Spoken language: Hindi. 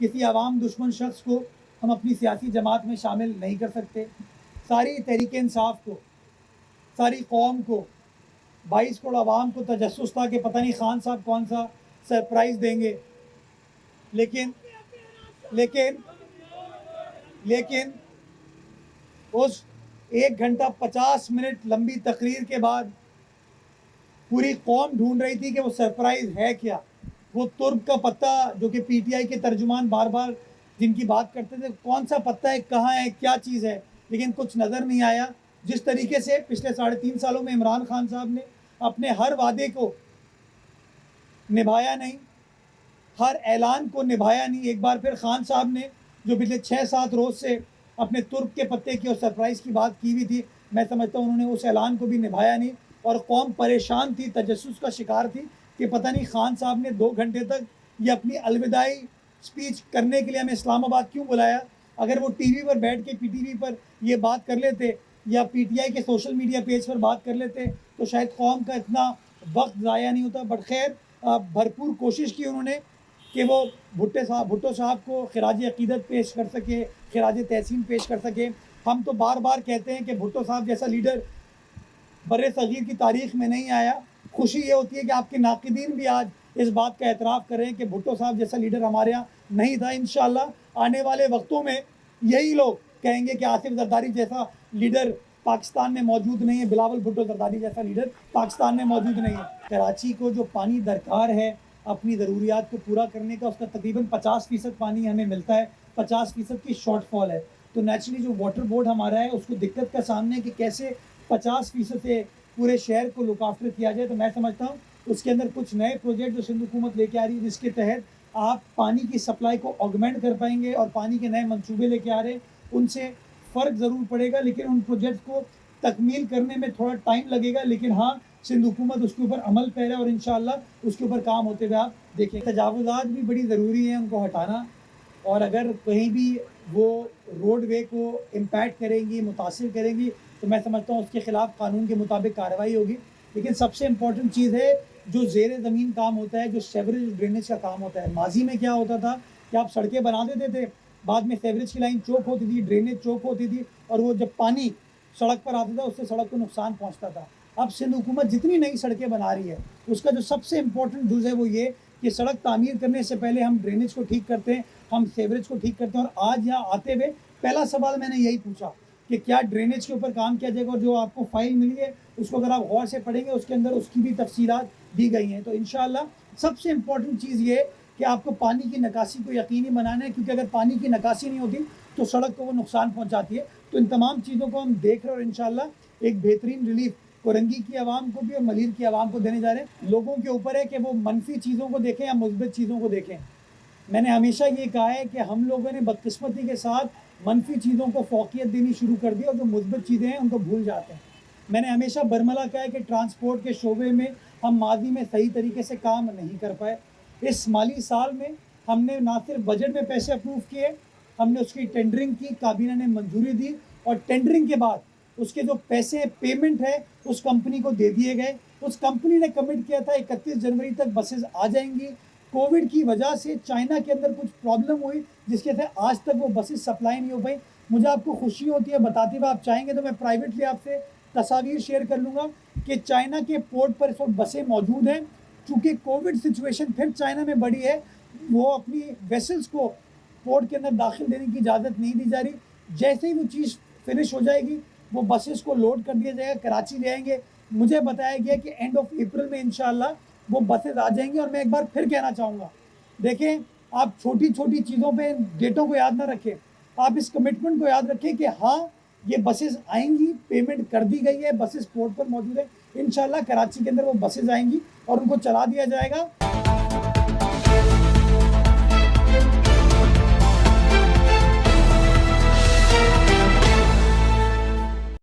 किसी आवाम दुश्मन शख्स को हम अपनी सियासी जमात में शामिल नहीं कर सकते। सारी तहरीक इंसाफ को, सारी कौम को, 22 करोड़ आवाम को तजस्सुस था कि पता नहीं खान साहब कौन सा सरप्राइज़ देंगे, लेकिन लेकिन लेकिन उस 1 घंटा 50 मिनट लंबी तकरीर के बाद पूरी कौम ढूंढ रही थी कि वो सरप्राइज़ है क्या। वो तुर्क का पत्ता जो कि पीटीआई के तर्जुमान बार बार जिनकी बात करते थे, कौन सा पत्ता है, कहाँ है, क्या चीज़ है, लेकिन कुछ नज़र नहीं आया। जिस तरीके से पिछले 3.5 सालों में इमरान खान साहब ने अपने हर वादे को निभाया नहीं, हर ऐलान को निभाया नहीं। एक बार फिर खान साहब ने जो पिछले 6-7 रोज़ से अपने तुर्क के पत्ते की और सरप्राइज़ की बात की हुई थी, मैं समझता हूँ उन्होंने उस ऐलान को भी निभाया नहीं और कौम परेशान थी, तजस्सुस का शिकार थी कि पता नहीं खान साहब ने 2 घंटे तक ये अपनी अलविदाई स्पीच करने के लिए हमें इस्लामाबाद क्यों बुलाया। अगर वो टीवी पर बैठ के पीटीवी पर ये बात कर लेते या पीटीआई के सोशल मीडिया पेज पर बात कर लेते तो शायद कौम का इतना वक्त ज़ाया नहीं होता। बट खैर, भरपूर कोशिश की उन्होंने कि वो भुट्टो साहब को खिराज अकीदत पेश कर सके, खिराज तहसीन पेश कर सके। हम तो बार बार कहते हैं कि भुट्टो साहब जैसा लीडर बर्रे सगीर की तारीख़ में नहीं आया। खुशी ये होती है कि आपके नाक़िदीन भी आज इस बात का एतराफ़ कर रहे हैं कि भुट्टो साहब जैसा लीडर हमारे यहाँ नहीं था। इंशाअल्लाह आने वाले वक्तों में यही लोग कहेंगे कि आसिफ जरदारी जैसा लीडर पाकिस्तान में मौजूद नहीं है, बिलावल भुट्टो जरदारी जैसा लीडर पाकिस्तान में मौजूद नहीं है। कराची को जो पानी दरकार है अपनी ज़रूरियात को पूरा करने का, उसका तकरीबन 50% पानी हमें मिलता है, 50% की शॉर्टफॉल है। तो नेचुरली जो वाटर बोर्ड हमारा है उसको दिक्कत का सामने कि कैसे 50% से पूरे शहर को लुक आफ्टर किया जाए। तो मैं समझता हूँ उसके अंदर कुछ नए प्रोजेक्ट जो सिंध हुकूमत लेके आ रही है, जिसके तहत आप पानी की सप्लाई को ऑगमेंट कर पाएंगे और पानी के नए मंसूबे लेके आ रहे हैं, उनसे फ़र्क ज़रूर पड़ेगा, लेकिन उन प्रोजेक्ट को तकमील करने में थोड़ा टाइम लगेगा। लेकिन हाँ, सिंध हुकूमत उसके ऊपर अमल पैर है और इंशाअल्लाह उसके ऊपर काम होते हुए आप देखें। तजावुज़ात भी बड़ी ज़रूरी है उनको हटाना, और अगर कहीं भी वो रोडवे को इम्पैक्ट करेंगी, मुतासिर करेंगी, तो मैं समझता हूँ उसके ख़िलाफ़ कानून के मुताबिक कार्रवाई होगी। लेकिन सबसे इम्पॉर्टेंट चीज़ है जो ज़ेर ज़मीन काम होता है, जो सेवरेज ड्रेनेज का काम होता है। माजी में क्या होता था कि आप सड़कें बना देते थे, बाद में सेवरेज की लाइन चौक होती थी, ड्रेनेज चौक होती थी, और वो जब पानी सड़क पर आता था उससे सड़क को नुकसान पहुँचता था। अब सिंध हुकूमत जितनी नई सड़कें बना रही है उसका जो सबसे इम्पोर्टेंट जुज़ है वो ये कि सड़क तामीर करने से पहले हम ड्रेनेज को ठीक करते हैं, हम सेवरेज को ठीक करते हैं। और आज यहाँ आते हुए पहला सवाल मैंने यही पूछा कि क्या ड्रेनेज के ऊपर काम किया जाएगा, और जो आपको फ़ाइल मिली है उसको अगर आप गौर से पढ़ेंगे उसके अंदर उसकी भी तफसीलात दी गई हैं। तो इंशाअल्लाह सबसे इम्पॉर्टेंट चीज़ ये कि आपको पानी की निकासी को यकीनी बनाना है, क्योंकि अगर पानी की निकासी नहीं होती तो सड़क को वो नुकसान पहुँचाती है। तो इन तमाम चीज़ों को हम देख रहे हैं और इंशाअल्लाह एक बेहतरीन रिलीफ कोरंगी की आवाम को भी और मलीर की आवाम को देने जा रहे हैं। लोगों के ऊपर है कि वो मनफी चीज़ों को देखें या मुस्बत चीज़ों को देखें। मैंने हमेशा ये कहा है कि हम लोगों ने बदकिस्मती के साथ मनफी चीज़ों को फ़ौक़ियत देनी शुरू कर दी और जो मुस्बत चीज़ें हैं उनको भूल जाते हैं। मैंने हमेशा बरमला कहा है कि ट्रांसपोर्ट के शोबे में हम माजी में सही तरीके से काम नहीं कर पाए। इस माली साल में हमने ना सिर्फ बजट में पैसे अप्रूव किए, हमने उसकी टेंडरिंग की, काबीना ने मंजूरी दी, और टेंडरिंग के बाद उसके जो पैसे पेमेंट है उस कंपनी को दे दिए गए। उस कंपनी ने कमिट किया था 31 जनवरी तक बसेस आ जाएंगी। कोविड की वजह से चाइना के अंदर कुछ प्रॉब्लम हुई जिसके तहत आज तक वो बसेस सप्लाई नहीं हो पाई। मुझे आपको खुशी होती है बताते हुए, आप चाहेंगे तो मैं प्राइवेटली आपसे तस्वीर शेयर कर लूँगा कि चाइना के पोर्ट पर इस वक्त बसें मौजूद हैं। चूँकि कोविड सिचुएशन फिर चाइना में बढ़ी है, वो अपनी वेसल्स को पोर्ट के अंदर दाखिल देने की इजाज़त नहीं दी जा रही। जैसे ही वो चीज़ फिनिश हो जाएगी वो बसेस को लोड कर दिया जाएगा, कराची ले आएंगे। मुझे बताया गया कि एंड ऑफ अप्रैल में इंशाअल्लाह वो बसेस आ जाएंगी। और मैं एक बार फिर कहना चाहूँगा, देखें, आप छोटी छोटी चीज़ों पे डेटों को याद ना रखें, आप इस कमिटमेंट को याद रखें कि हाँ ये बसेस आएंगी, पेमेंट कर दी गई है, बसेस पोर्ट पर मौजूद है। इंशाअल्लाह कराची के अंदर वो बसेस आएंगी और उनको चला दिया जाएगा।